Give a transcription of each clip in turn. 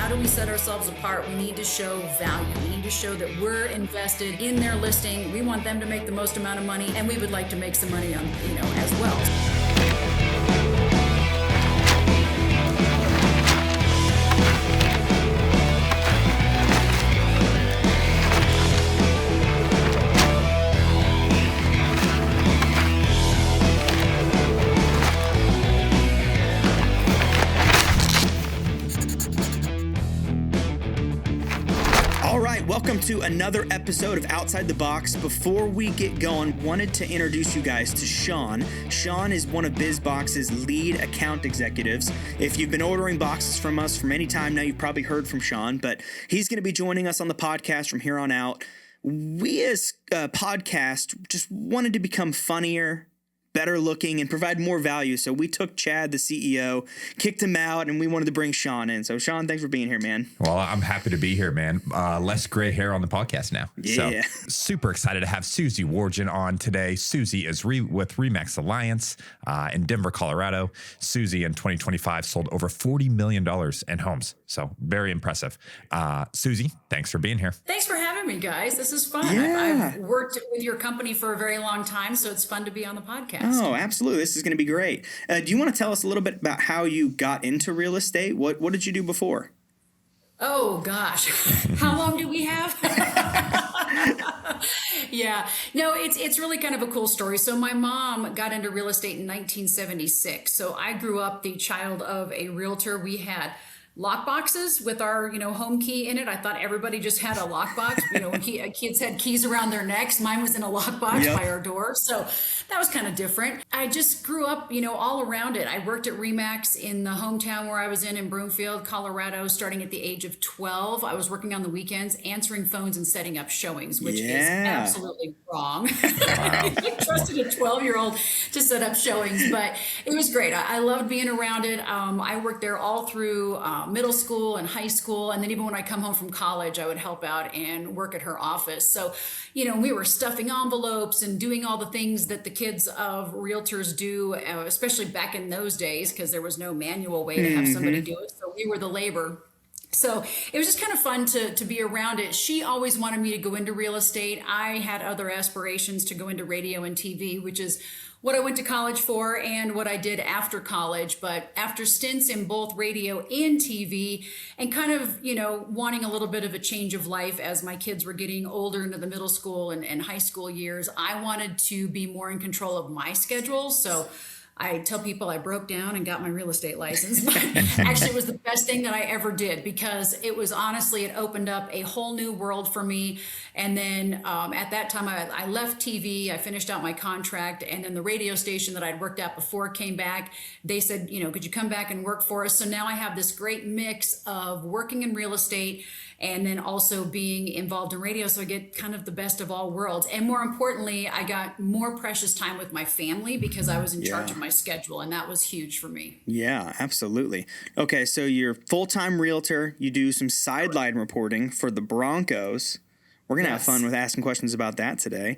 how do we set ourselves apart? We need to show value. We need to show that we're invested in their listing. We want them to make the most amount of money, and we would like to make some money on, as well. Welcome to another episode of Outside the Box. Before we get going, wanted to introduce you guys to Sean. Sean is one of BizBox's lead account executives. If you've been ordering boxes from us for any time now, you've probably heard from Sean, but he's going to be joining us on the podcast from here on out. We as a podcast just wanted to become funnier, better looking, and provide more value. So we took Chad, the CEO, kicked him out, and we wanted to bring Sean in. So Sean, thanks for being here, man. Well, I'm happy to be here, man. Less gray hair on the podcast now. Yeah. So super excited to have Susie Wargin on today. Susie is with Remax Alliance in Denver, Colorado. Susie in 2025 sold over $40 million in homes. So very impressive. Susie, thanks for being here. Thanks for having me, guys. This is fun. Yeah. I've worked with your company for a very long time, so it's fun to be on the podcast. Oh, absolutely. This is going to be great. Do you want to tell us a little bit about how you got into real estate? What did you do before? Oh, gosh. How long do we have? Yeah. No, it's really kind of a cool story. So my mom got into real estate in 1976. So I grew up the child of a realtor. We had lock boxes with our, home key in it. I thought everybody just had a lockbox. Kids had keys around their necks. Mine was in a lockbox by our door. So that was kind of different. I just grew up, all around it. I worked at Remax in the hometown where I was in Broomfield, Colorado, starting at the age of 12. I was working on the weekends, answering phones and setting up showings, which is absolutely wrong. I trusted a 12-year-old to set up showings, but it was great. I loved being around it. I worked there all through middle school and high school. And then even when I come home from college, I would help out and work at her office. So, we were stuffing envelopes and doing all the things that the kids of realtors do, especially back in those days, because there was no manual way to have somebody do it. So we were the labor. So it was just kind of fun to be around it. She always wanted me to go into real estate. I had other aspirations to go into radio and TV, which is what I went to college for and what I did after college. But after stints in both radio and TV and kind of, wanting a little bit of a change of life as my kids were getting older into the middle school and high school years, I wanted to be more in control of my schedule. So I tell people I broke down and got my real estate license, but actually it was the best thing that I ever did because it opened up a whole new world for me. And then at that time I left TV, I finished out my contract, and then the radio station that I'd worked at before came back. They said, could you come back and work for us? So now I have this great mix of working in real estate and then also being involved in radio. So I get kind of the best of all worlds. And more importantly, I got more precious time with my family because I was in charge of my schedule. And that was huge for me. Yeah, absolutely. Okay, so you're a full-time realtor. You do some sideline reporting for the Broncos. We're going to have fun with asking questions about that today.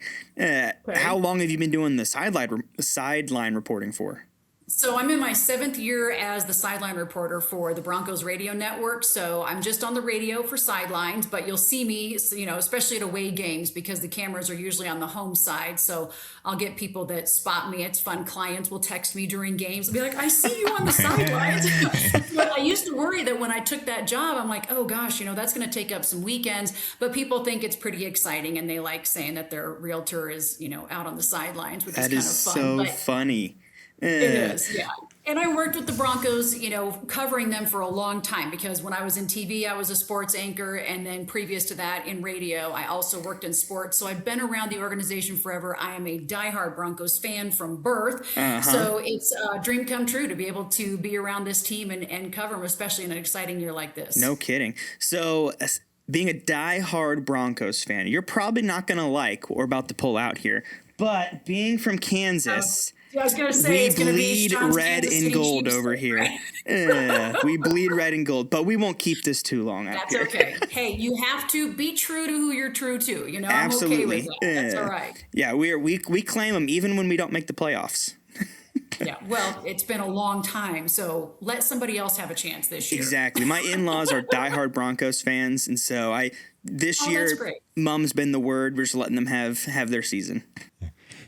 How long have you been doing the sideline reporting for? So I'm in my 7th year as the sideline reporter for the Broncos radio network. So I'm just on the radio for sidelines, but you'll see me, especially at away games because the cameras are usually on the home side. So I'll get people that spot me. It's fun. Clients will text me during games and be like, I see you on the sidelines. But I used to worry that when I took that job, I'm like, oh gosh, that's going to take up some weekends. But people think it's pretty exciting and they like saying that their realtor is, out on the sidelines, which is kind of fun. That is so funny. It is, yeah. And I worked with the Broncos, covering them for a long time because when I was in TV, I was a sports anchor. And then previous to that in radio, I also worked in sports. So I've been around the organization forever. I am a diehard Broncos fan from birth. So it's a dream come true to be able to be around this team and cover them, especially in an exciting year like this. No kidding. So being a diehard Broncos fan, you're probably not going to like what we're about to pull out here. But being from Kansas... I was going to say, it's going to be bleed red and gold over here. We bleed red and gold, but we won't keep this too long out That's here. Okay. Hey, you have to be true to who you're true to. I'm Absolutely. okay with that. That's all right. Yeah, we claim them even when we don't make the playoffs. Yeah. Well, it's been a long time. So let somebody else have a chance this year. Exactly. My in-laws are diehard Broncos fans, and so this Oh, that's year, great. Mom's been the word. We're just letting them have their season.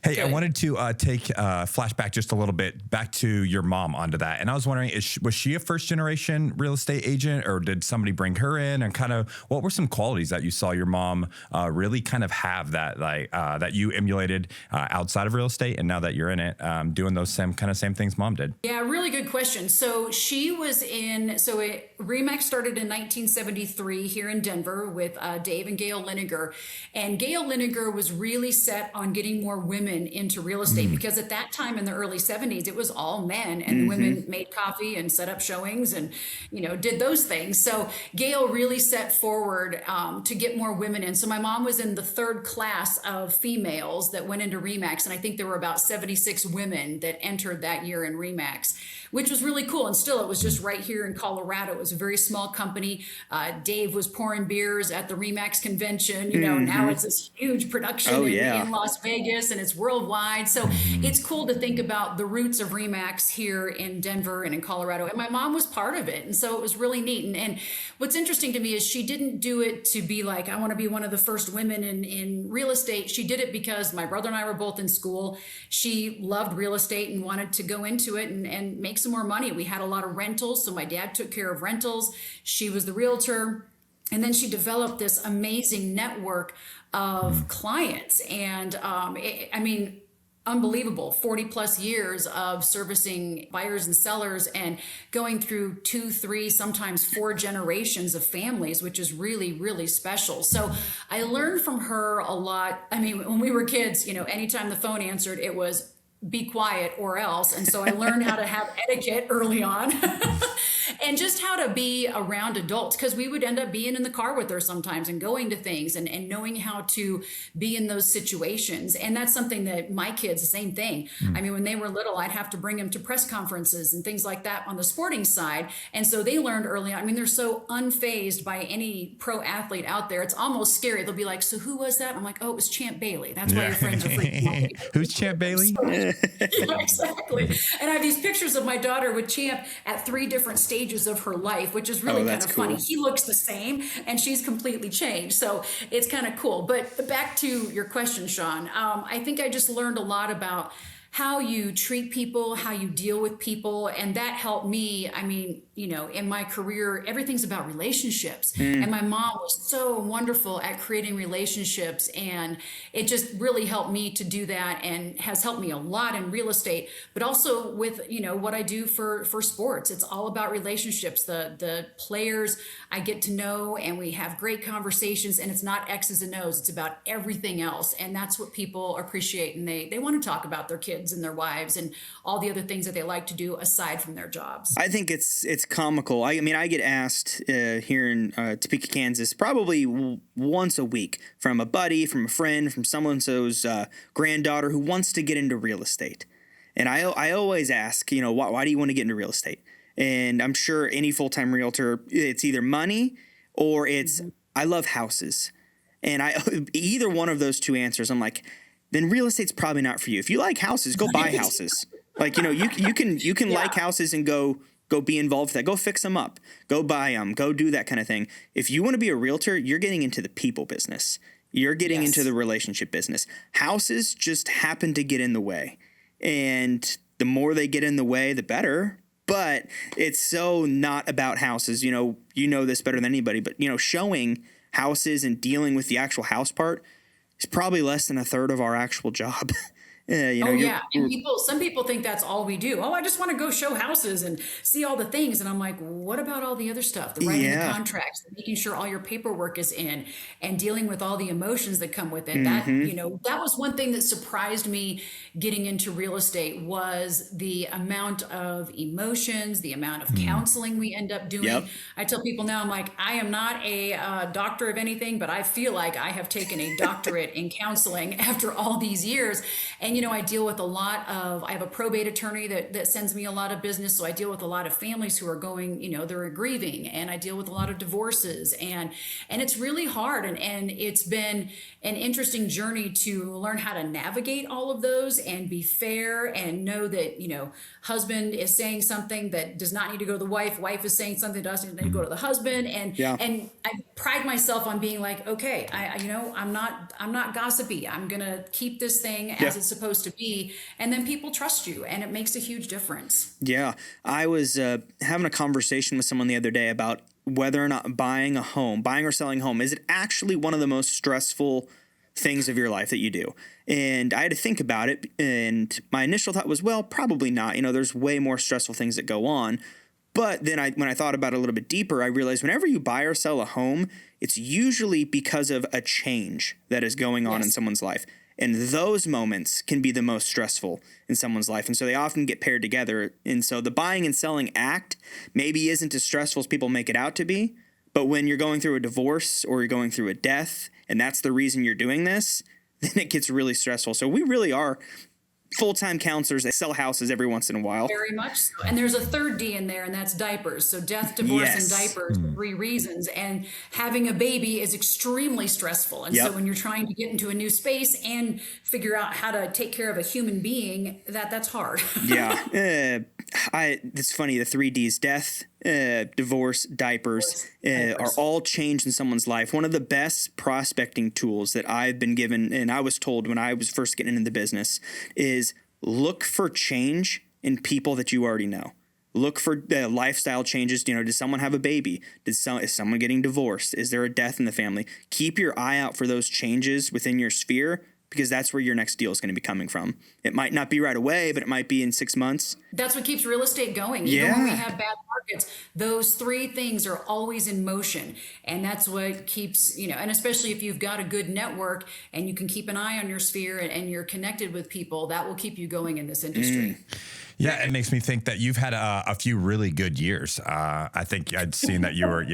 Hey, I Good. wanted to take flashback just a little bit back to your mom onto that. And I was wondering, was she a first generation real estate agent, or did somebody bring her in? And kind of what were some qualities that you saw your mom really kind of have that that you emulated outside of real estate, and now that you're in it, doing those same things mom did? Yeah, really good question. So she was Remax started in 1973 here in Denver with Dave and Gail Liniger. And Gail Liniger was really set on getting more women into real estate because at that time in the early 70s, it was all men, and the women made coffee and set up showings and, did those things. So Gail really set forward to get more women in. So my mom was in the third class of females that went into Remax. And I think there were about 76 women that entered that year in Remax, which was really cool. And still, it was just right here in Colorado. It was a very small company. Dave was pouring beers at the Remax convention. Now it's this huge production in Las Vegas, and it's worldwide. So it's cool to think about the roots of Remax here in Denver and in Colorado. And my mom was part of it. And so it was really neat. And what's interesting to me is she didn't do it to be like, I want to be one of the first women in real estate. She did it because my brother and I were both in school. She loved real estate and wanted to go into it and make some more money. We had a lot of rentals. So my dad took care of rentals. She was the realtor. And then she developed this amazing network of clients. And unbelievable 40 plus years of servicing buyers and sellers and going through 2, 3, sometimes 4 generations of families, which is really, really special. So I learned from her a lot. I mean, when we were kids, anytime the phone answered, it was be quiet or else. And so I learned how to have etiquette early on. And just how to be around adults, because we would end up being in the car with her sometimes and going to things and knowing how to be in those situations. And that's something that my kids, the same thing. I mean, when they were little, I'd have to bring them to press conferences and things like that on the sporting side. And so they learned early on. I mean, they're so unfazed by any pro athlete out there. It's almost scary. They'll be like, so who was that? I'm like, oh, it was Champ Bailey. That's why your friends are freaking out. Who's Champ Bailey? Yeah, exactly. And I have these pictures of my daughter with Champ at 3 different stages of her life, which is really kind of funny. He looks the same and she's completely changed. So it's kind of cool. But back to your question, Sean, I think I just learned a lot about how you treat people, how you deal with people. And that helped me. I mean, in my career, everything's about relationships. And my mom was so wonderful at creating relationships. And it just really helped me to do that and has helped me a lot in real estate, but also with, what I do for sports. It's all about relationships. The players I get to know, and we have great conversations, and it's not X's and O's. It's about everything else. And that's what people appreciate. And they want to talk about their kids and their wives and all the other things that they like to do aside from their jobs. I think it's comical. I mean, I get asked here in Topeka, Kansas, probably once a week from a buddy, from a friend, from someone-so's granddaughter who wants to get into real estate. And I always ask, why do you want to get into real estate? And I'm sure any full-time realtor, it's either money or it's, I love houses. And either one of those 2 answers, I'm like, then real estate's probably not for you. If you like houses, go buy houses. Like, you can like houses and go be involved with that. Go fix them up. Go buy them. Go do that kind of thing. If you want to be a realtor, you're getting into the people business. You're getting into the relationship business. Houses just happen to get in the way. And the more they get in the way, the better. But it's so not about houses. You know this better than anybody. But, showing houses and dealing with the actual house part is probably less than a third of our actual job. And some people think that's all we do. Oh, I just want to go show houses and see all the things. And I'm like, what about all the other stuff? The writing the contracts, making sure all your paperwork is in, and dealing with all the emotions that come with it. That was one thing that surprised me getting into real estate, was the amount of emotions, the amount of counseling we end up doing. I tell people now, I'm like, I am not a doctor of anything, but I feel like I have taken a doctorate in counseling after all these years. And I deal with I have a probate attorney that sends me a lot of business. So I deal with a lot of families who are going, they're grieving, and I deal with a lot of divorces, and it's really hard. And it's been an interesting journey to learn how to navigate all of those and be fair and know that, husband is saying something that does not need to go to the wife. Wife is saying something that doesn't need to go to the husband. And, and I pride myself on being like, okay, I'm not gossipy. I'm going to keep this thing as it's supposed to be. And then people trust you, and it makes a huge difference. Yeah. I was having a conversation with someone the other day about whether or not buying or selling a home, is it actually one of the most stressful things of your life that you do? And I had to think about it. And my initial thought was, well, probably not. There's way more stressful things that go on. But then when I thought about it a little bit deeper, I realized whenever you buy or sell a home, it's usually because of a change that is going on in someone's life. And those moments can be the most stressful in someone's life. And so they often get paired together. And so the buying and selling act maybe isn't as stressful as people make it out to be. But when you're going through a divorce or you're going through a death, and that's the reason you're doing this, then it gets really stressful. So we really are full-time counselors that sell houses every once in a while. Very much so. And there's a third D in there, and that's diapers. So death, divorce, and diapers, 3 reasons. And having a baby is extremely stressful. And so when you're trying to get into a new space and figure out how to take care of a human being, that's hard. It's funny, the 3 Ds, death, divorce, diapers, are all changed in someone's life. One of the best prospecting tools that I've been given, and I was told when I was first getting into the business, is look for change in people that you already know. Look for lifestyle changes. Does someone have a baby? Is someone getting divorced? Is there a death in the family? Keep your eye out for those changes within your sphere, because that's where your next deal is going to be coming from. It might not be right away, but it might be in 6 months. That's what keeps real estate going. Even when we have bad markets, those 3 things are always in motion. And that's what keeps, and especially if you've got a good network and you can keep an eye on your sphere and you're connected with people, that will keep you going in this industry. Yeah, it makes me think that you've had a few really good years. I think I'd seen that you were,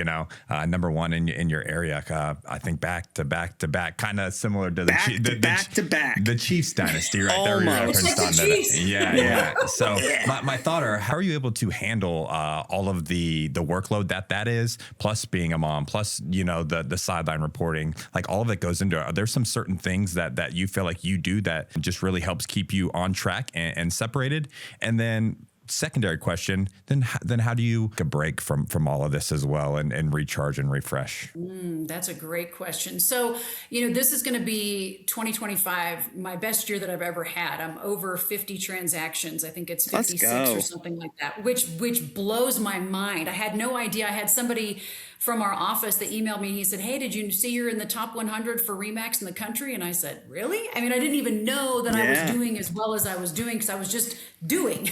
number one in your area. I think back to back, kind of similar to the Chiefs dynasty, right? Almost. There referenced on that. Yeah. So my thought are, how are you able to handle all of the workload that is, plus being a mom, plus the sideline reporting, like all of it goes into it. Are there some certain things that you feel like you do that just really helps keep you on track and separated? And then secondary question, then how do you take a break from all of this as well and recharge and refresh? That's a great question. So, this is going to be 2025, my best year that I've ever had. I'm over 50 transactions. I think it's 56 or something like that, which blows my mind. I had no idea. I had somebody from our office that emailed me. He said, "Hey, did you see you're in the top 100 for RE/MAX in the country?" And I said, "Really?" I mean, I didn't even know that I was doing as well as I was doing, because I was just doing.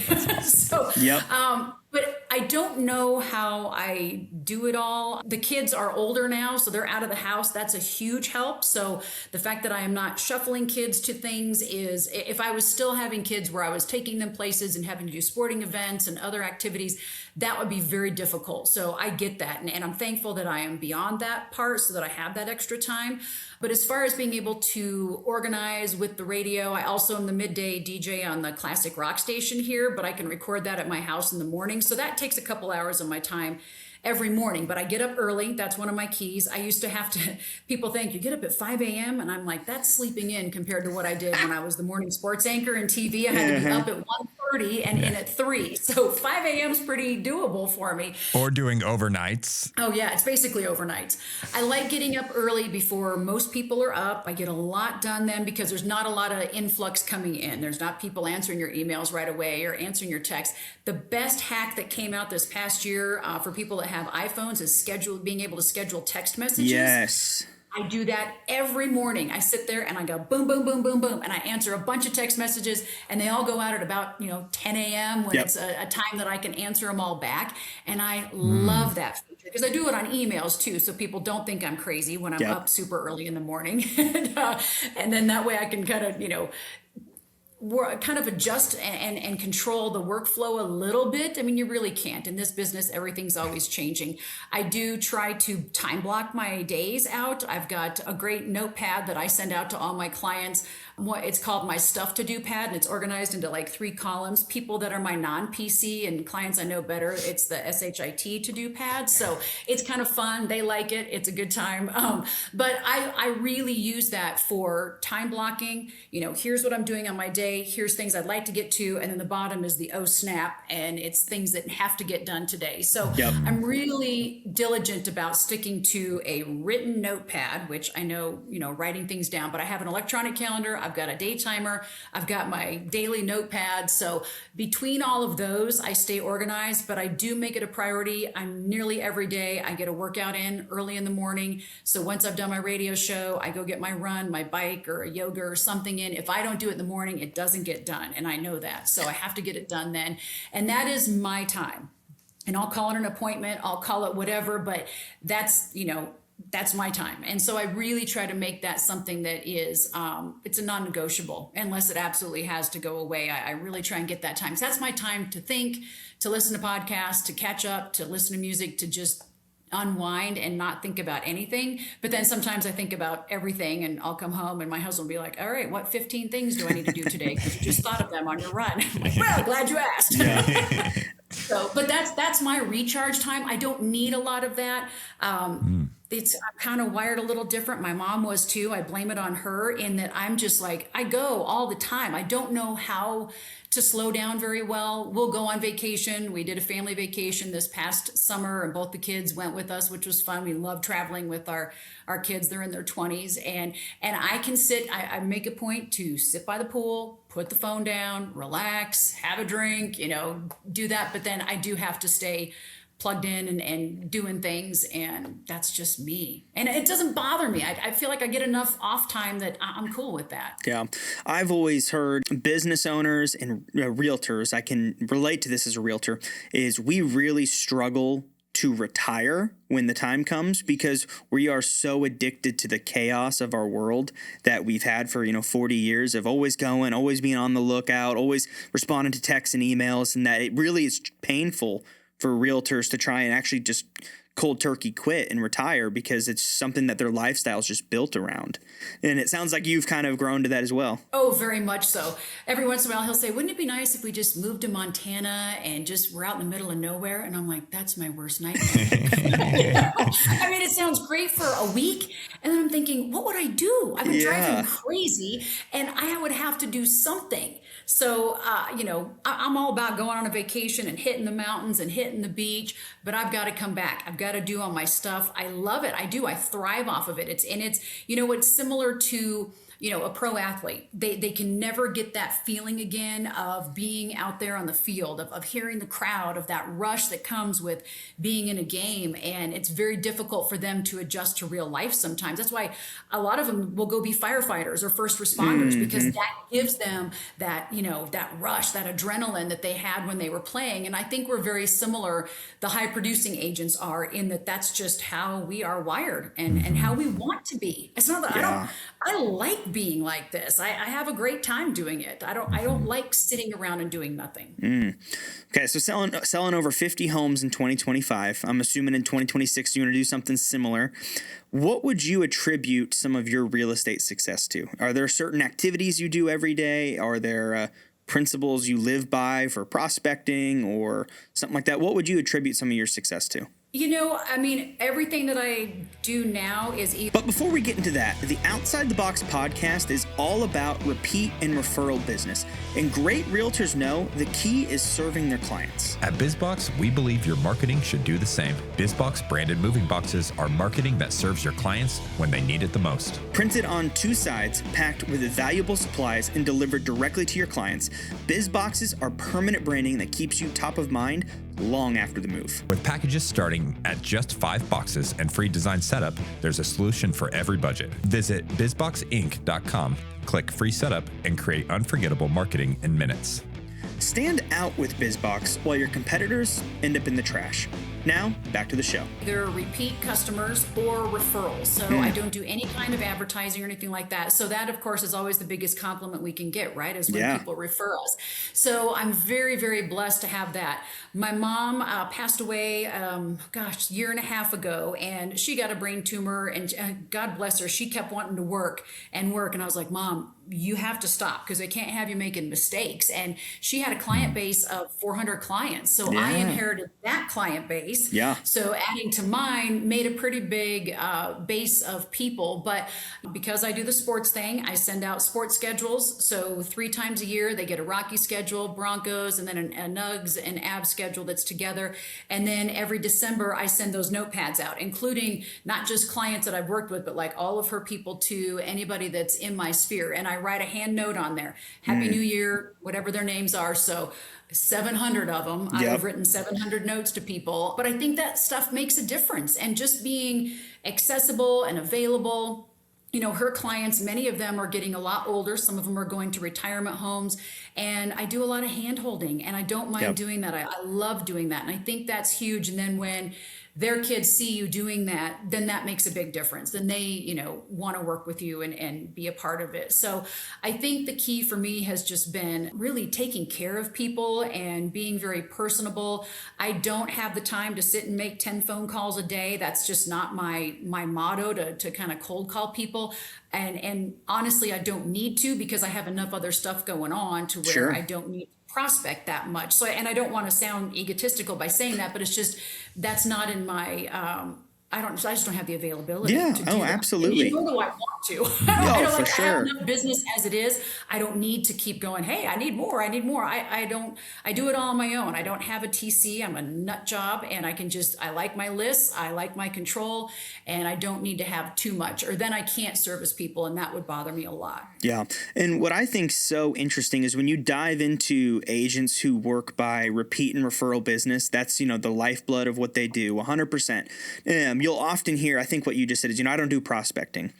But I don't know how I do it all. The kids are older now, so they're out of the house. That's a huge help. So the fact that I am not shuffling kids to things is, if I was still having kids where I was taking them places and having to do sporting events and other activities, that would be very difficult. So I get that. And I'm thankful that I am beyond that part so that I have that extra time. But as far as being able to organize with the radio, I also am the midday DJ on the classic rock station here, but I can record that at my house in the morning. So that takes a couple hours of my time every morning, but I get up early. That's one of my keys. I used to have to, people think you get up at 5 a.m. and I'm like, that's sleeping in compared to what I did when I was the morning sports anchor and TV. I had to be up at 1:30 and in at 3. So 5 a.m. is pretty doable for me. Or doing overnights. Oh yeah, it's basically overnights. I like getting up early before most people are up. I get a lot done then because there's not a lot of influx coming in. There's not people answering your emails right away or answering your texts. The best hack that came out this past year for people that have iPhones is being able to schedule text messages. Yes. I do that every morning. I sit there and I go boom, boom, boom, boom, boom. And I answer a bunch of text messages and they all go out at about, 10 a.m. when it's a time that I can answer them all back. And I love that feature because I do it on emails too. So people don't think I'm crazy when I'm up super early in the morning. And then that way I can kind of adjust and control the workflow a little bit. I mean, you really can't. In this business, everything's always changing. I do try to time block my days out. I've got a great notepad that I send out to all my clients It's called my stuff to do pad, and it's organized into like 3 columns. People that are my non-PC and clients I know better, it's the SHIT to do pad. So it's kind of fun. They like it. It's a good time. But I really use that for time blocking. Here's what I'm doing on my day. Here's things I'd like to get to. And then the bottom is the snap, and it's things that have to get done today. So I'm really diligent about sticking to a written notepad, which I know, writing things down, but I have an electronic calendar. I've got a day timer. I've got my daily notepad. So between all of those, I stay organized, but I do make it a priority. I'm nearly every day. I get a workout in early in the morning. So once I've done my radio show, I go get my run, my bike, or a yoga or something in. If I don't do it in the morning, it doesn't get done. And I know that. So I have to get it done then. And that is my time. And I'll call it an appointment. I'll call it whatever, but that's my time. And so I really try to make that something that is, it's a non-negotiable unless it absolutely has to go away. I really try and get that time. So that's my time to think, to listen to podcasts, to catch up, to listen to music, to just unwind and not think about anything. But then sometimes I think about everything, and I'll come home and my husband will be like, all right, what 15 things do I need to do today? Because you just thought of them on your run. I'm like, well, glad you asked. Yeah. So, but that's my recharge time. I don't need a lot of that. I'm kind of wired a little different. My mom was too. I blame it on her in that I'm just like, I go all the time. I don't know how to slow down very well. We'll go on vacation. We did a family vacation this past summer, and both the kids went with us, which was fun. We love traveling with our kids. They're in their 20s. And I can sit, I make a point to sit by the pool, put the phone down, relax, have a drink, do that. But then I do have to stay plugged in and doing things, and that's just me. And it doesn't bother me. I feel like I get enough off time that I'm cool with that. Yeah. I've always heard business owners and realtors, I can relate to this as a realtor, is we really struggle to retire when the time comes because we are so addicted to the chaos of our world that we've had for 40 years of always going, always being on the lookout, always responding to texts and emails, and that it really is painful for realtors to try and actually just cold turkey quit and retire because it's something that their lifestyle is just built around. And it sounds like you've kind of grown to that as well. Oh, very much so. Every once in a while he'll say, wouldn't it be nice if we just moved to Montana and just we're out in the middle of nowhere? And I'm like, that's my worst nightmare. I mean, it sounds great for a week. And then I'm thinking, what would I do? I've been driving crazy and I would have to do something. So, I'm all about going on a vacation and hitting the mountains and hitting the beach, but I've got to come back. I've got to do all my stuff. I love it. I do. I thrive off of it. It's similar to, a pro athlete. They can never get that feeling again of being out there on the field, of hearing the crowd, of that rush that comes with being in a game. And it's very difficult for them to adjust to real life sometimes. That's why a lot of them will go be firefighters or first responders because that gives them that, that rush, that adrenaline that they had when they were playing. And I think we're very similar. The high producing agents are in that's just how we are wired and how we want to be. It's not that I like being like this. I have a great time doing it. I don't like sitting around and doing nothing. Okay, so selling over 50 homes in 2025. I'm assuming in 2026 you're going to do something similar. What would you attribute some of your real estate success to? Are there certain activities you do every day? Are there principles you live by for prospecting or something like that? What would you attribute some of your success to? Everything that I do now is easy. But before we get into that, the Outside the Box podcast is all about repeat and referral business. And great realtors know the key is serving their clients. At BizBox, we believe your marketing should do the same. BizBox branded moving boxes are marketing that serves your clients when they need it the most. Printed on 2 sides, packed with valuable supplies, and delivered directly to your clients, BizBoxes are permanent branding that keeps you top of mind long after the move. With packages starting at just 5 boxes and free design setup, there's a solution for every budget. Visit bizboxinc.com, click free setup, and create unforgettable marketing in minutes. Stand out with BizBox while your competitors end up in the trash. Now, back to the show. Either repeat customers or referrals. So I don't do any kind of advertising or anything like that. So that, of course, is always the biggest compliment we can get, right? Is when people refer us. So I'm very, very blessed to have that. My mom passed away, year and a half ago, and she got a brain tumor, and God bless her, she kept wanting to work. And I was like, Mom, you have to stop because they can't have you making mistakes. And she had a client base of 400 clients. So I Yeah. inherited that client base. Yeah. So adding to mine made a pretty big base of people. But because I do the sports thing, I send out sports schedules. So 3 times a year, they get a Rocky schedule, Broncos, and then a Nugs and Abs schedule that's together. And then every December, I send those notepads out, including not just clients that I've worked with, but like all of her people to anybody that's in my sphere. And I write a hand note on there. Happy New Year, whatever their names are. So 700 of them. Yep. I've written 700 notes to people. But I think that stuff makes a difference. And just being accessible and available. You know, her clients, many of them are getting a lot older. Some of them are going to retirement homes. And I do a lot of hand holding, and I don't mind Yep. doing that. I love doing that. And I think that's huge. And then when their kids see you doing that, then that makes a big difference. Then they, you know, want to work with you and be a part of it. So I think the key for me has just been really taking care of people and being very personable. I don't have the time to sit and make 10 phone calls a day. That's just not my motto to kind of cold call people. And honestly, I don't need to because I have enough other stuff going on to where Sure. I don't need prospect that much. So, and I don't want to sound egotistical by saying that, but it's just, that's not in my, I just don't have the availability Yeah. to do Oh, that. absolutely. And nor do I want to. Oh, for I sure. have enough business as it is. I don't need to keep going, hey, I need more. I do it all on my own. I don't have a TC. I'm a nut job, and I like my lists. I like my control, and I don't need to have too much, or then I can't service people, and that would bother me a lot. Yeah. And what I think so interesting is when you dive into agents who work by repeat and referral business, that's, you know, the lifeblood of what they do, 100%. You'll often hear, I think what you just said is, you know, I don't do prospecting.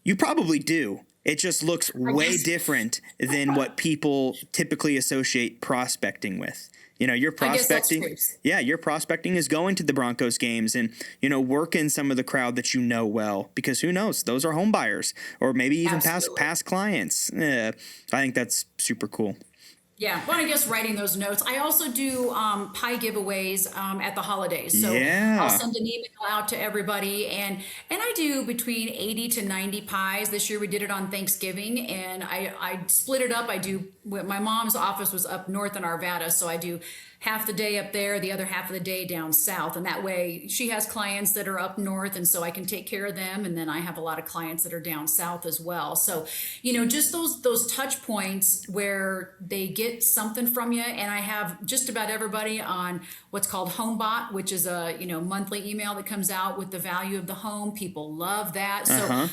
You probably do. It just looks way different than what people typically associate prospecting with. You know, your prospecting, your prospecting is going to the Broncos games and, you know, working some of the crowd that you know well, because who knows, those are home buyers or maybe even past clients. I think that's super cool. Yeah, well, I guess writing those notes. I also do pie giveaways at the holidays. So I'll send an email out to everybody, and I do between 80 to 90 pies. This year we did it on Thanksgiving, and I split it up. My mom's office was up north in Arvada, so I do half the day up there, the other half of the day down south. And that way she has clients that are up north, and so I can take care of them. And then I have a lot of clients that are down south as well. So, you know, just those touch points where they get something from you. And I have just about everybody on what's called Homebot, which is a, you know, monthly email that comes out with the value of the home. People love that. So I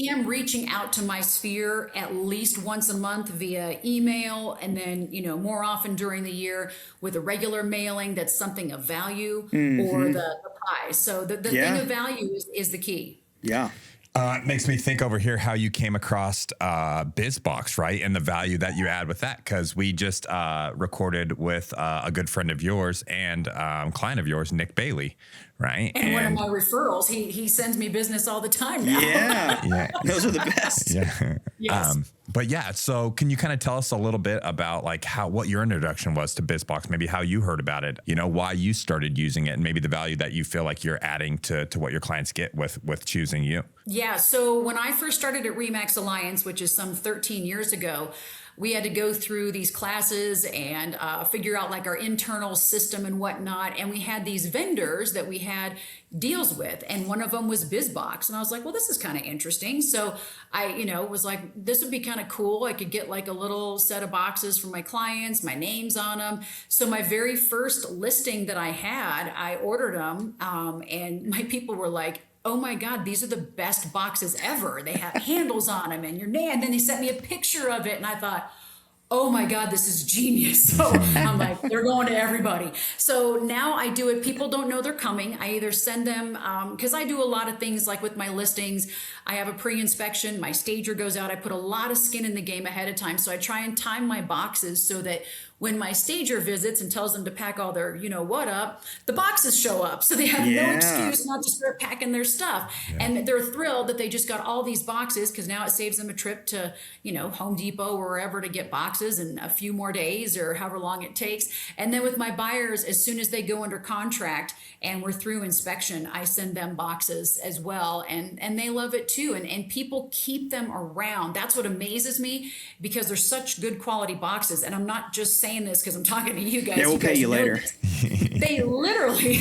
am reaching out to my sphere at least once a month via email, and then, you know, more often during the year with a regular mailing that's something of value, or the pie. So the thing of value is the key. Yeah. It makes me think over here how you came across BizBox, right? And the value that you add with that. Because we just recorded with a good friend of yours and client of yours, Nick Bailey, right? And one of my referrals, he sends me business all the time now. Yeah. Those are the best. Yeah. Yes. But yeah, so can you kind of tell us a little bit about like what your introduction was to BizBox, maybe how you heard about it, you know, why you started using it, and maybe the value that you feel like you're adding to what your clients get with choosing you? Yeah. So when I first started at RE/MAX Alliance, which is some 13 years ago, we had to go through these classes and figure out like our internal system and whatnot. And we had these vendors that we had deals with, and one of them was BizBox. And I was like, well, this is kind of interesting. So I, you know, was like, this would be kind of cool. I could get like a little set of boxes for my clients, my names on them. So my very first listing that I had, I ordered them, and my people were like, oh my God, these are the best boxes ever. They have handles on them and your name. And then they sent me a picture of it, and I thought, oh my God, this is genius. So I'm like, they're going to everybody. So now I do it. People don't know they're coming. I either send them, because I do a lot of things like with my listings. I have a pre-inspection. My stager goes out. I put a lot of skin in the game ahead of time. So I try and time my boxes so that when my stager visits and tells them to pack all their, what up, the boxes show up. So they have no excuse not to start packing their stuff. And they're thrilled that they just got all these boxes because now it saves them a trip to, Home Depot or wherever to get boxes in a few more days or however long it takes. And then with my buyers, as soon as they go under contract and we're through inspection, I send them boxes as well. And they love it too. And people keep them around. That's what amazes me because they're such good quality boxes. And I'm not just saying this because I'm talking to you guys. Yeah, we'll pay you later. They literally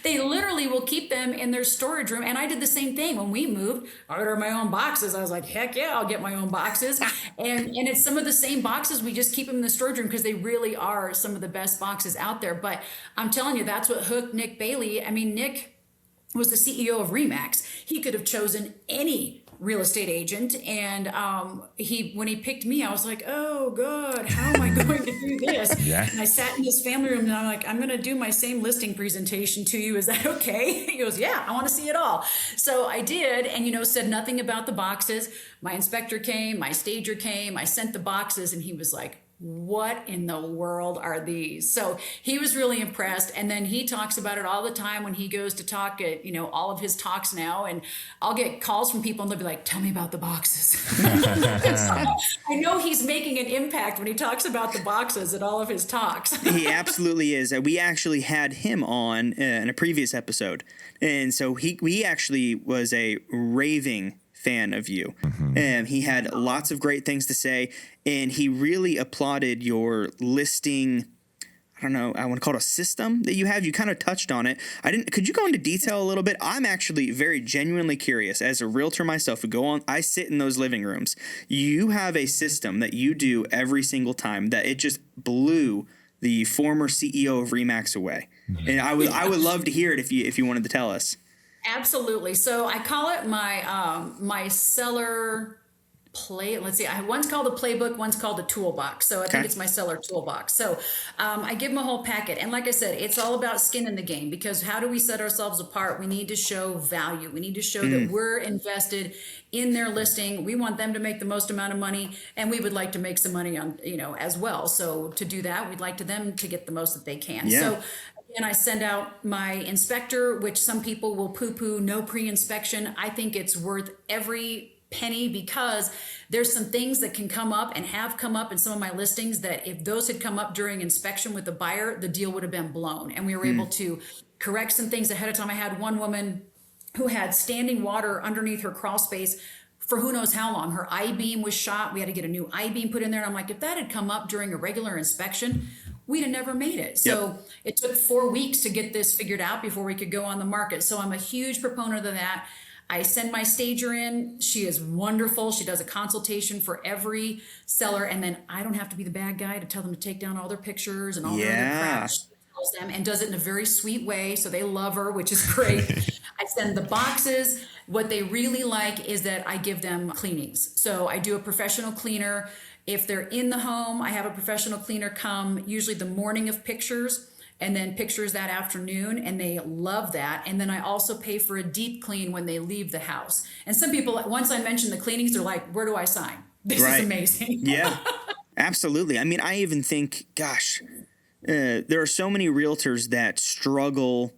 they literally will keep them in their storage room. And I did the same thing when we moved. I ordered my own boxes. I was like, heck yeah, I'll get my own boxes. And it's some of the same boxes. We just keep them in the storage room because they really are some of the best boxes out there. But I'm telling you, that's what hooked Nick Bailey. I mean, Nick was the CEO of Remax. He could have chosen any real estate agent. And when he picked me, I was like, oh God, how am I going to do this? And I sat in his family room and I'm like, I'm going to do my same listing presentation to you. Is that okay? He goes, yeah, I want to see it all. So I did. And, said nothing about the boxes. My inspector came, my stager came, I sent the boxes and he was like, what in the world are these? So he was really impressed. And then he talks about it all the time when he goes to talk at, all of his talks now. And I'll get calls from people and they'll be like, tell me about the boxes. I know he's making an impact when he talks about the boxes at all of his talks. He absolutely is. We actually had him on in a previous episode. And so he actually was a raving fan of you. And he had lots of great things to say. And he really applauded your listing. I don't know, I want to call it a system that you have. You kind of touched on it. Could you go into detail a little bit? I'm actually very genuinely curious. As a realtor myself, I sit in those living rooms. You have a system that you do every single time that it just blew the former CEO of Remax away. And I would love to hear it if you wanted to tell us. Absolutely. So I call it my seller play. Let's see. One's called a playbook. One's called a toolbox. So I think it's my seller toolbox. So I give them a whole packet. And like I said, it's all about skin in the game because how do we set ourselves apart? We need to show value. We need to show that we're invested in their listing. We want them to make the most amount of money and we would like to make some money on, as well. So to do that, we'd like them to get the most that they can. Yeah. So and I send out my inspector, which some people will poo-poo, no pre-inspection. I think it's worth every penny because there's some things that can come up and have come up in some of my listings that if those had come up during inspection with the buyer, the deal would have been blown. And we were able to correct some things ahead of time. I had one woman who had standing water underneath her crawl space for who knows how long. Her I-beam was shot. We had to get a new I-beam put in there. And I'm like, if that had come up during a regular inspection, we'd have never made it. So it took 4 weeks to get this figured out before we could go on the market. So I'm a huge proponent of that. I send my stager in. She is wonderful. She does a consultation for every seller. And then I don't have to be the bad guy to tell them to take down all their pictures and all their other crap. She tells them and does it in a very sweet way. So they love her, which is great. I send the boxes. What they really like is that I give them cleanings. So I do a professional cleaner. If they're in the home, I have a professional cleaner come usually the morning of pictures and then pictures that afternoon, and they love that. And then I also pay for a deep clean when they leave the house. And some people, once I mention the cleanings, they're like, where do I sign? This is amazing. Yeah, absolutely. I mean, I even think, gosh, there are so many realtors that struggle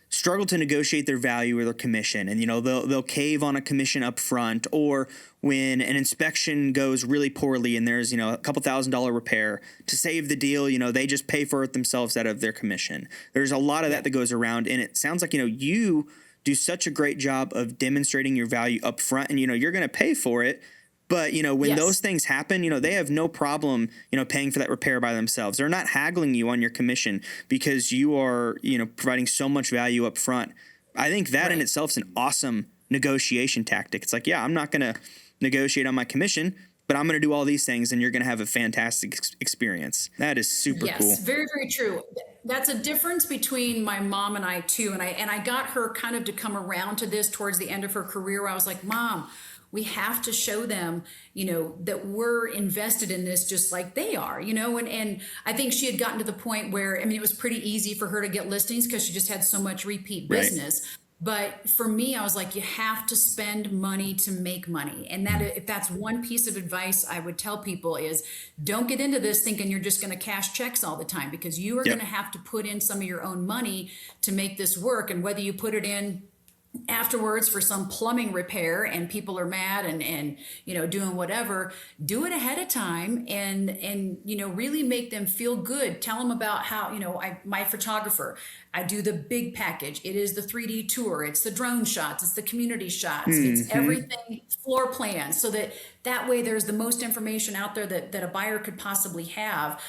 to negotiate their value or their commission. And, they'll cave on a commission up front, or when an inspection goes really poorly and there's, a couple $1,000 repair to save the deal, they just pay for it themselves out of their commission. There's a lot of that goes around. And it sounds like, you do such a great job of demonstrating your value up front and, you're going to pay for it. But, when those things happen, they have no problem, paying for that repair by themselves. They're not haggling you on your commission because you are, providing so much value up front. I think that in itself is an awesome negotiation tactic. It's like, yeah, I'm not going to negotiate on my commission, but I'm going to do all these things and you're going to have a fantastic experience. That is super cool. Yes, very, very true. That's a difference between my mom and I too. And I got her kind of to come around to this towards the end of her career where I was like, Mom, we have to show them, that we're invested in this just like they are, and I think she had gotten to the point where, it was pretty easy for her to get listings because she just had so much repeat business. But for me, I was like, you have to spend money to make money. And that, if that's one piece of advice I would tell people, is don't get into this thinking you're just going to cash checks all the time, because you are Yep. going to have to put in some of your own money to make this work. And whether you put it in afterwards for some plumbing repair and people are mad and doing whatever, do it ahead of time and really make them feel good. Tell them about how, my photographer, I do the big package. It is the 3D tour, it's the drone shots, it's the community shots, it's everything, floor plans, so that way there's the most information out there that a buyer could possibly have.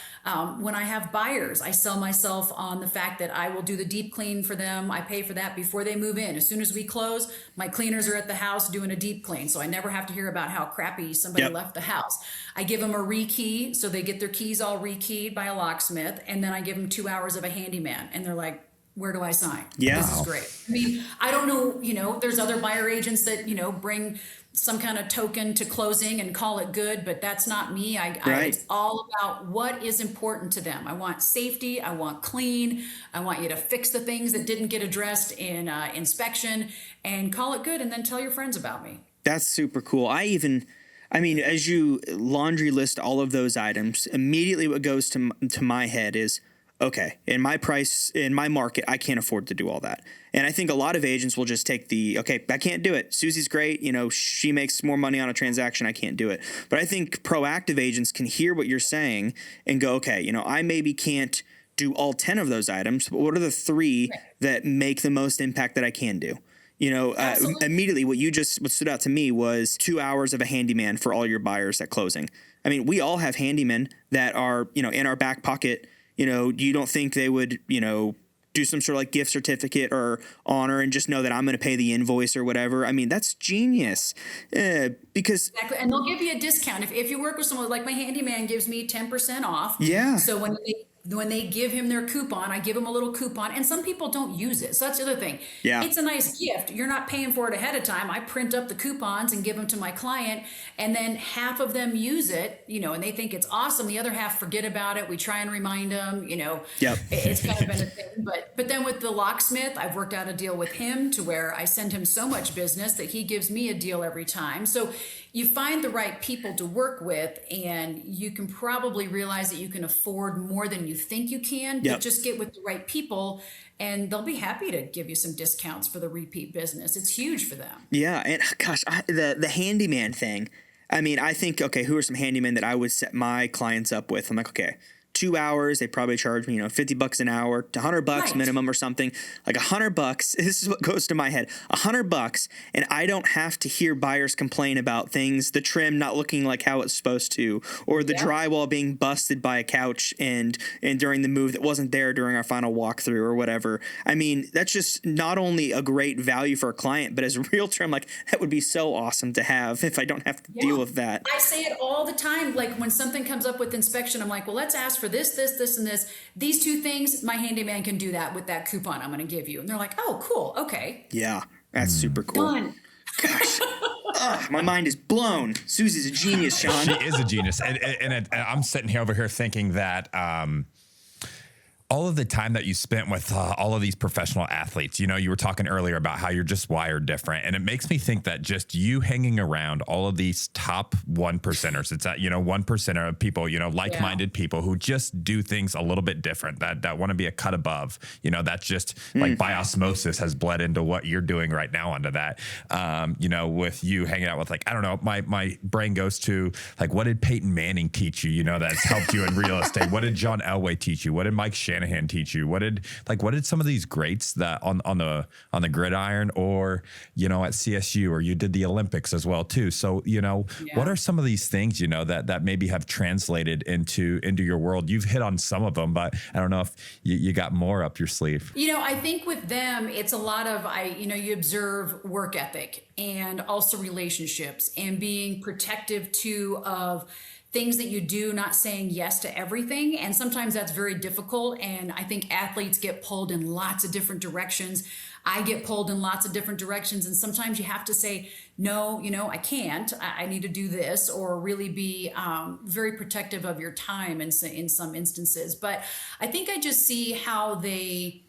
When I have buyers, I sell myself on the fact that I will do the deep clean for them. I pay for that before they move in. As soon as we close, my cleaners are at the house doing a deep clean, so I never have to hear about how crappy somebody Yep. left the house. I give them a rekey, so they get their keys all rekeyed by a locksmith, and then I give them 2 hours of a handyman, and they're like, where do I sign? Yeah. This is great. I mean, I don't know, there's other buyer agents that, bring some kind of token to closing and call it good, but that's not me. Right. It's all about what is important to them. I want safety. I want clean. I want you to fix the things that didn't get addressed in inspection, and call it good, and then tell your friends about me. That's super cool. As you laundry list all of those items, immediately what goes to my head is, okay, in my market, I can't afford to do all that. And I think a lot of agents will just take okay, I can't do it. Susie's great. She makes more money on a transaction. I can't do it. But I think proactive agents can hear what you're saying and go, okay, I maybe can't do all 10 of those items, but what are the 3 that make the most impact that I can do? Immediately what stood out to me was 2 hours of a handyman for all your buyers at closing. I mean, we all have handymen that are, in our back pocket. You don't think they would, do some sort of like gift certificate or honor and just know that I'm going to pay the invoice or whatever. I mean, that's genius because. Exactly. And they'll give you a discount. If you work with someone, like my handyman gives me 10% off. Yeah. So when they give him their coupon, I give him a little coupon, and some people don't use it. So that's the other thing. Yeah. It's a nice gift. You're not paying for it ahead of time. I print up the coupons and give them to my client, and then half of them use it, and they think it's awesome. The other half forget about it. We try and remind them, Yep. It's kind of been a thing. But then with the locksmith, I've worked out a deal with him to where I send him so much business that he gives me a deal every time. So you find the right people to work with, and you can probably realize that you can afford more than you think you can. Yep. But just get with the right people, and they'll be happy to give you some discounts for the repeat business. It's huge for them. Yeah. And gosh, the handyman thing. I mean, I think, okay, who are some handymen that I would set my clients up with? I'm like, okay, 2 hours, they probably charge me, $50 an hour to $100 Right. minimum or something. Like $100. This is what goes to my head. $100, and I don't have to hear buyers complain about things, the trim not looking like how it's supposed to, or the drywall being busted by a couch and during the move that wasn't there during our final walkthrough or whatever. I mean, that's just not only a great value for a client, but as a realtor, I'm like, that would be so awesome to have if I don't have to deal with that. I say it all the time. Like when something comes up with inspection, I'm like, well, let's ask for this, and this. These 2 things, my handyman can do that with that coupon I'm going to give you. And they're like, oh, cool. Okay. Yeah, that's super cool. Done. Gosh, my mind is blown. Susie's a genius, Sean. She is a genius. And I'm sitting here over here thinking that all of the time that you spent with all of these professional athletes, you were talking earlier about how you're just wired different. And it makes me think that just you hanging around all of these top 1%ers, it's that, 1% of people, like-minded people who just do things a little bit different, that want to be a cut above, that's just like by osmosis has bled into what you're doing right now onto that. With you hanging out with, like, I don't know, my brain goes to like, what did Peyton Manning teach you, that's helped you in real estate? What did John Elway teach you? What did Mike Shanahan teach you? What did some of these greats that on the gridiron or at CSU, or you did the Olympics as well too? So what are some of these things that maybe have translated into your world? You've hit on some of them, but I don't know if you got more up your sleeve. I think with them, it's a lot of you observe work ethic and also relationships and being protective too of things that you do, not saying yes to everything. And sometimes that's very difficult. And I think athletes get pulled in lots of different directions. I get pulled in lots of different directions. And sometimes you have to say, no, I can't, I need to do this, or really be very protective of your time in some instances. But I think I just see how they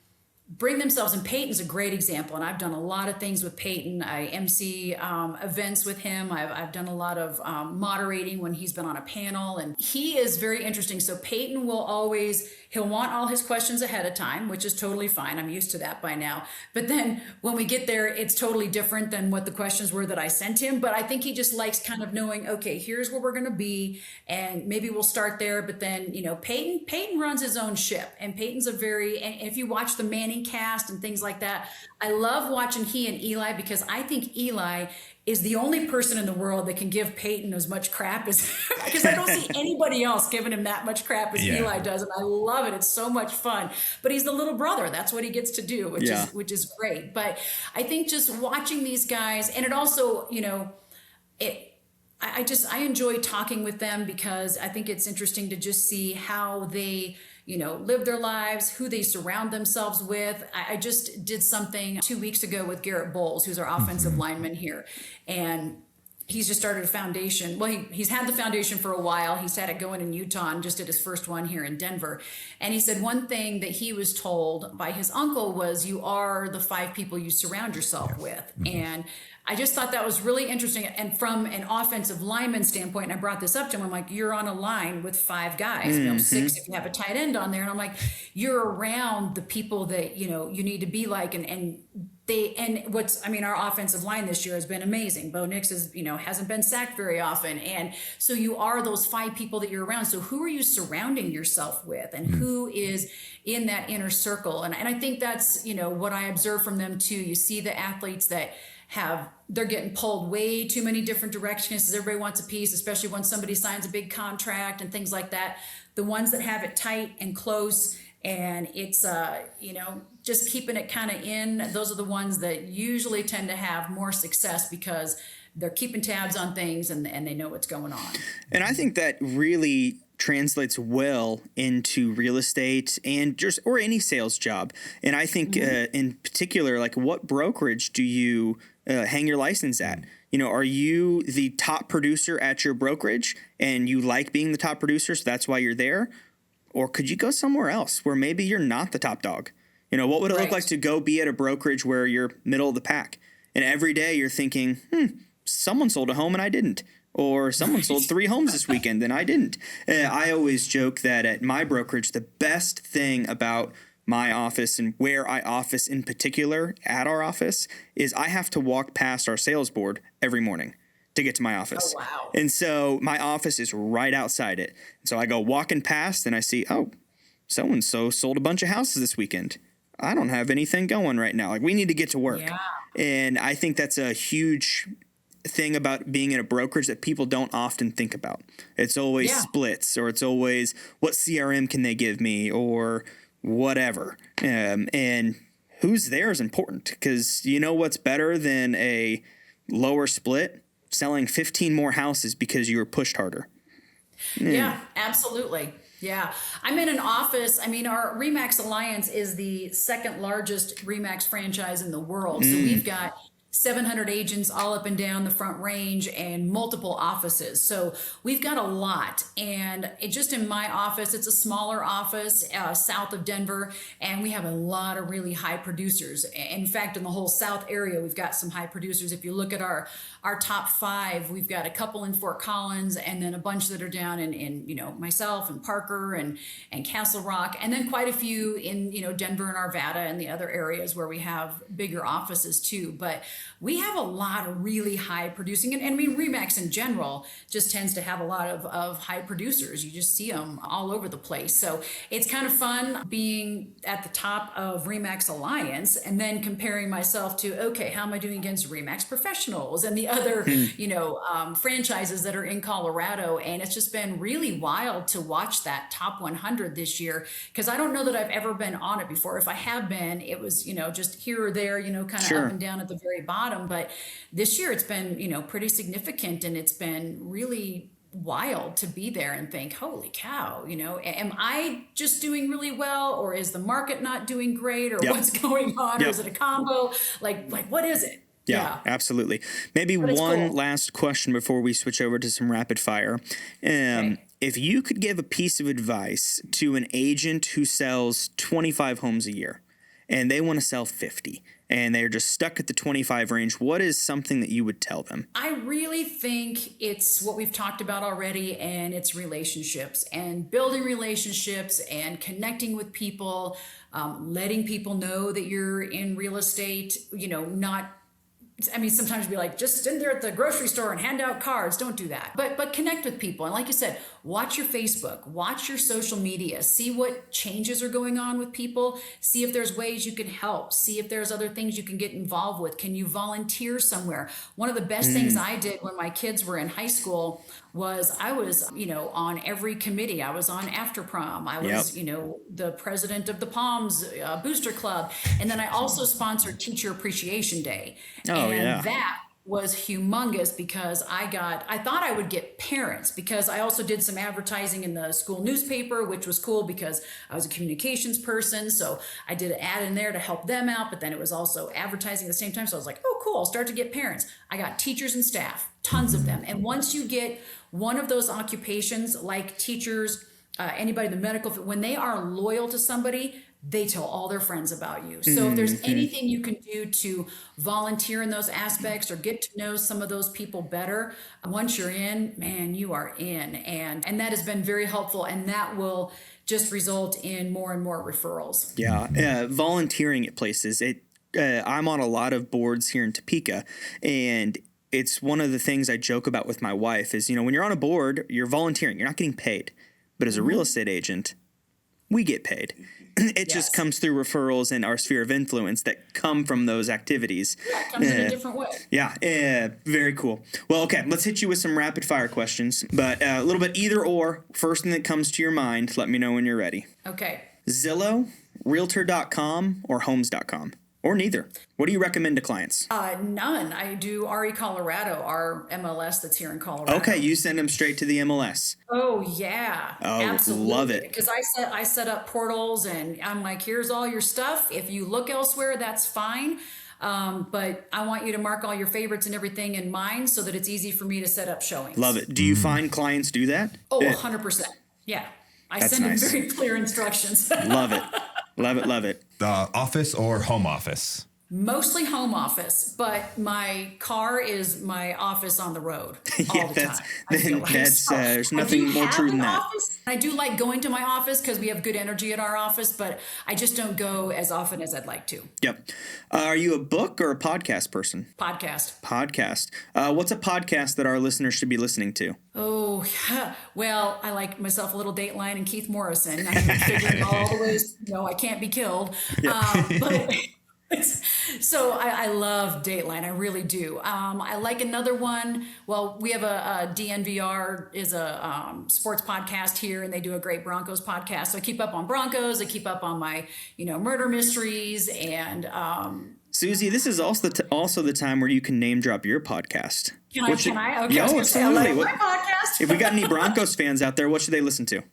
bring themselves, and Peyton's a great example, and I've done a lot of things with Peyton. I MC events with him. I've done a lot of moderating when he's been on a panel, and he is very interesting. So Peyton will always, he'll want all his questions ahead of time, which is totally fine. I'm used to that by now. But then when we get there, it's totally different than what the questions were that I sent him. But I think he just likes kind of knowing, okay, here's where we're going to be, and maybe we'll start there. But then, Peyton runs his own ship, and Peyton's and if you watch the Manning cast and things like that, I love watching he and Eli, because I think Eli is the only person in the world that can give Peyton as much crap as, because I don't see anybody else giving him that much crap as Eli does. And I love it. It's so much fun, but he's the little brother. That's what he gets to do, which is great. But I think just watching these guys, and it also, I enjoy talking with them, because I think it's interesting to just see how they, live their lives, who they surround themselves with. I just did something 2 weeks ago with Garrett Bowles, who's our offensive lineman here. And he's just started a foundation. Well, he's had the foundation for a while. He's had it going in Utah and just did his first one here in Denver. And he said one thing that he was told by his uncle was, you are the 5 people you surround yourself with. And I just thought that was really interesting. And from an offensive lineman standpoint, and I brought this up to him, I'm like, you're on a line with 5 guys, 6 if you have a tight end on there. And I'm like, you're around the people that, you need to be like, our offensive line this year has been amazing. Bo Nix hasn't been sacked very often. And so you are those 5 people that you're around. So who are you surrounding yourself with, and who is in that inner circle? And I think that's, what I observe from them too. You see the athletes that they're getting pulled way too many different directions, because everybody wants a piece, especially when somebody signs a big contract and things like that. The ones that have it tight and close, and it's, just keeping it kind of in, those are the ones that usually tend to have more success, because they're keeping tabs on things and they know what's going on. And I think that really translates well into real estate or any sales job. And I think in particular, like, what brokerage do you hang your license at? Are you the top producer at your brokerage and you like being the top producer, so that's why you're there? Or could you go somewhere else where maybe you're not the top dog? What would it look like to go be at a brokerage where you're middle of the pack, and every day you're thinking, someone sold a home and I didn't, or someone sold 3 homes this weekend and I didn't. I always joke that at my brokerage, the best thing about my office, and where I office in particular at our office, is I have to walk past our sales board every morning to get to my office. Oh, wow. And so my office is right outside it. So I go walking past and I see, so-and-so sold a bunch of houses this weekend. I don't have anything going right now. Like, we need to get to work. Yeah. And I think that's a huge thing about being in a brokerage that people don't often think about. It's always splits, or it's always what CRM can they give me, or whatever. And who's there is important, because what's better than a lower split? Selling 15 more houses because you were pushed harder. Yeah, absolutely. Yeah. I'm in an office. Our RE/MAX Alliance is the second largest RE/MAX franchise in the world. So we've got 700 agents all up and down the Front Range and multiple offices. So we've got a lot. And just in my office, it's a smaller office south of Denver, and we have a lot of really high producers. In fact, in the whole South area, we've got some high producers. If you look at our top 5, we've got a couple in Fort Collins, and then a bunch that are down in myself and Parker and Castle Rock, and then quite a few in Denver and Arvada and the other areas where we have bigger offices too. But we have a lot of really high producing, and RE/MAX in general just tends to have a lot of high producers. You just see them all over the place. So it's kind of fun being at the top of RE/MAX Alliance and then comparing myself to, okay, how am I doing against RE/MAX Professionals and the other, franchises that are in Colorado. And it's just been really wild to watch that top 100 this year, because I don't know that I've ever been on it before. If I have been, it was, just here or there, kind of up and down at the very bottom. But this year it's been, pretty significant, and it's been really wild to be there and think, holy cow, am I just doing really well, or is the market not doing great, or what's going on, or is it a combo? Like what is it? Yeah, absolutely. Maybe one last question before we switch over to some rapid fire. If you could give a piece of advice to an agent who sells 25 homes a year, and they want to sell 50 and they're just stuck at the 25 range, what is something that you would tell them? I really think it's what we've talked about already, and it's relationships and building relationships and connecting with people, letting people know that you're in real estate, sometimes be like, just stand there at the grocery store and hand out cards. Don't do that. But connect with people. And like you said, watch your Facebook, watch your social media, see what changes are going on with people, see if there's ways you can help, see if there's other things you can get involved with. Can you volunteer somewhere? One of the best things I did when my kids were in high school was I was, on every committee. I was on after prom. I was, the president of the Palms Booster Club. And then I also sponsored Teacher Appreciation Day. That was humongous because I thought I would get parents, because I also did some advertising in the school newspaper, which was cool because I was a communications person. So I did an ad in there to help them out, but then it was also advertising at the same time. So I was like, oh, cool, I'll start to get parents. I got teachers and staff, tons of them. And once you get one of those occupations like teachers, anybody in the medical field, when they are loyal to somebody, they tell all their friends about you. So if there's anything you can do to volunteer in those aspects or get to know some of those people better, once you're in, man, you are in. And that has been very helpful. And that will just result in more and more referrals. Yeah. Volunteering at places. I'm on a lot of boards here in Topeka, and it's one of the things I joke about with my wife is, when you're on a board, you're volunteering, you're not getting paid. But as a real estate agent, we get paid. It just comes through referrals and our sphere of influence that come from those activities. Yeah, it comes in a different way. Yeah, very cool. Well, okay, let's hit you with some rapid fire questions, but a little bit either or. First thing that comes to your mind, let me know when you're ready. Okay. Zillow, Realtor.com, or Homes.com? Or neither. What do you recommend to clients? None. I do RE Colorado, our MLS that's here in Colorado. Okay, you send them straight to the MLS. Oh yeah, absolutely. Love it. Because I set up portals, and I'm like, here's all your stuff. If you look elsewhere, that's fine. But I want you to mark all your favorites and everything in mine so that it's easy for me to set up showings. Love it. Do you find clients do that? Oh, 100%. Yeah. I send them very clear instructions. Love it. Love it. Office or home office? Mostly home office, but my car is my office on the road all the time. There's nothing more true than that. I do like going to my office because we have good energy at our office, but I just don't go as often as I'd like to. Yep. Are you a book or a podcast person? Podcast. What's a podcast that our listeners should be listening to? Oh, well, I like myself a little Dateline and Keith Morrison. I'm figuring all the ways, I can't be killed. But so I love Dateline. I really do. I like another one. Well, we have a DNVR is a sports podcast here, and they do a great Broncos podcast. So I keep up on Broncos. I keep up on my, murder mysteries. And Susie, this is also the time where you can name drop your podcast. Can I? Okay. No, absolutely. I like my podcast. If we got any Broncos fans out there, what should they listen to?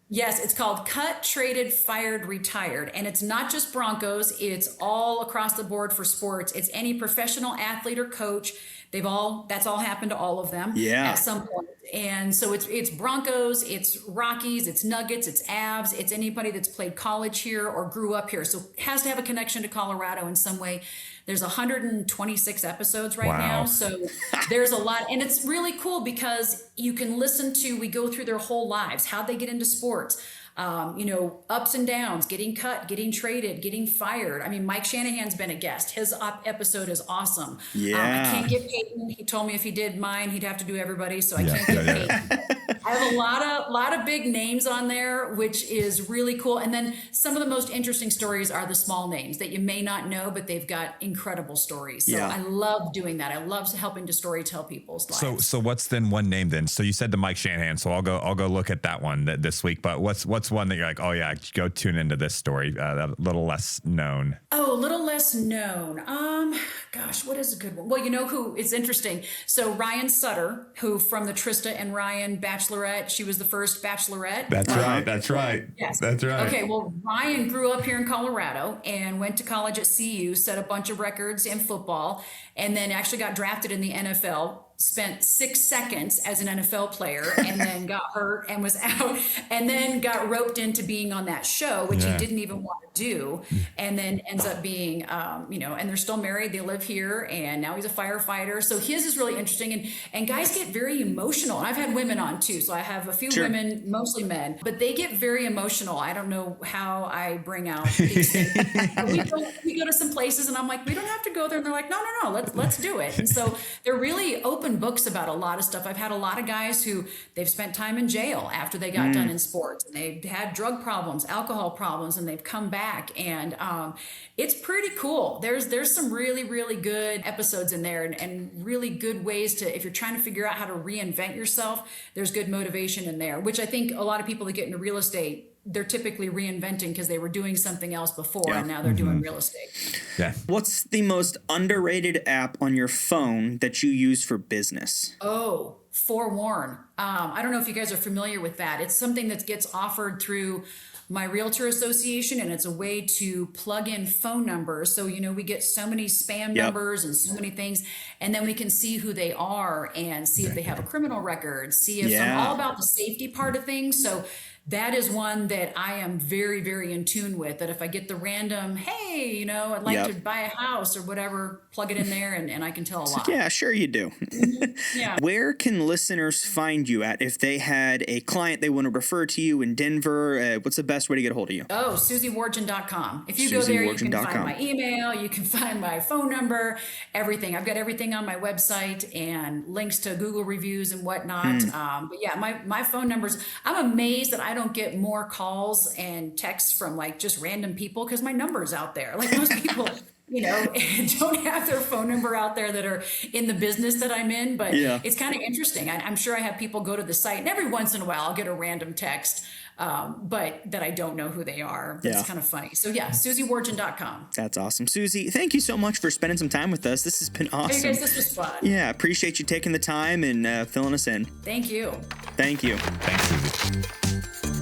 Yes, it's called Cut, Traded, Fired, Retired. And it's not just Broncos. It's all across the board for sports. It's any professional athlete or coach. That's all happened to all of them at some point. And so it's Broncos, it's Rockies, it's Nuggets, it's Avs, it's anybody that's played college here or grew up here. So it has to have a connection to Colorado in some way. There's 126 episodes right now. So there's a lot. And it's really cool because you can we go through their whole lives, how they get into sports, ups and downs, getting cut, getting traded, getting fired. I mean, Mike Shanahan's been a guest. His episode is awesome. Yeah. I can't get Peyton. He told me if he did mine, he'd have to do everybody. So I can't get Peyton. I have a lot of big names on there, which is really cool. And then some of the most interesting stories are the small names that you may not know, but they've got incredible stories. So I love doing that. I love helping to storytell people's lives. So what's then one name then? So you said the Mike Shanahan. So I'll go look at that one this week. But what's one that you're like, oh yeah, go tune into this story? A little less known. Oh, a little less known. Gosh, what is a good one? Well, you know who is interesting. So Ryan Sutter, who from the Trista and Ryan Bachelorette, she was the first Bachelorette. That's right. Yes. That's right. Okay, well, Ryan grew up here in Colorado and went to college at CU, set a bunch of records in football, and then actually got drafted in the NFL. spent 6 seconds as an NFL player and then got hurt and was out and then got roped into being on that show, which he didn't even want to do. And then ends up being, and they're still married. They live here and now he's a firefighter. So his is really interesting. And guys get very emotional. And I've had women on too. So I have a few women, mostly men, but they get very emotional. I don't know how I bring out these things. we go to some places and I'm like, we don't have to go there. And they're like, no, let's do it. And so they're really open books about a lot of stuff. I've had a lot of guys who they've spent time in jail after they got done in sports, and they've had drug problems, alcohol problems, and they've come back. And it's pretty cool. There's some really, really good episodes in there and really good ways to, if you're trying to figure out how to reinvent yourself, there's good motivation in there, which I think a lot of people that get into real estate, they're typically reinventing because they were doing something else before and now they're doing real estate. Yeah. What's the most underrated app on your phone that you use for business? Oh, Forewarn. I don't know if you guys are familiar with that. It's something that gets offered through my Realtor Association, and it's a way to plug in phone numbers. So, we get so many spam numbers and so many things, and then we can see who they are and see if they have a criminal record, see if I'm all about the safety part of things. So that is one that I am very, very in tune with, that if I get the random, hey, I'd like to buy a house or whatever, plug it in there and I can tell a lot. Yeah, sure you do. Yeah. Where can listeners find you at if they had a client they want to refer to you in Denver? What's the best way to get a hold of you? Oh, SusieWargin.com. If you go there, you can find my email, you can find my phone number, everything. I've got everything on my website and links to Google reviews and whatnot. But yeah, my phone numbers, I'm amazed that I don't get more calls and texts from like just random people because my number's out there. Like most people, don't have their phone number out there that are in the business that I'm in. But it's kind of interesting. I'm sure I have people go to the site, and every once in a while I'll get a random text, but that I don't know who they are. It's kind of funny. So yeah, SusieWargin.com. That's awesome. Susie, thank you so much for spending some time with us. This has been awesome. Hey guys, this was fun. Yeah, appreciate you taking the time and filling us in. Thank you. Thank you. Thanks, Susie.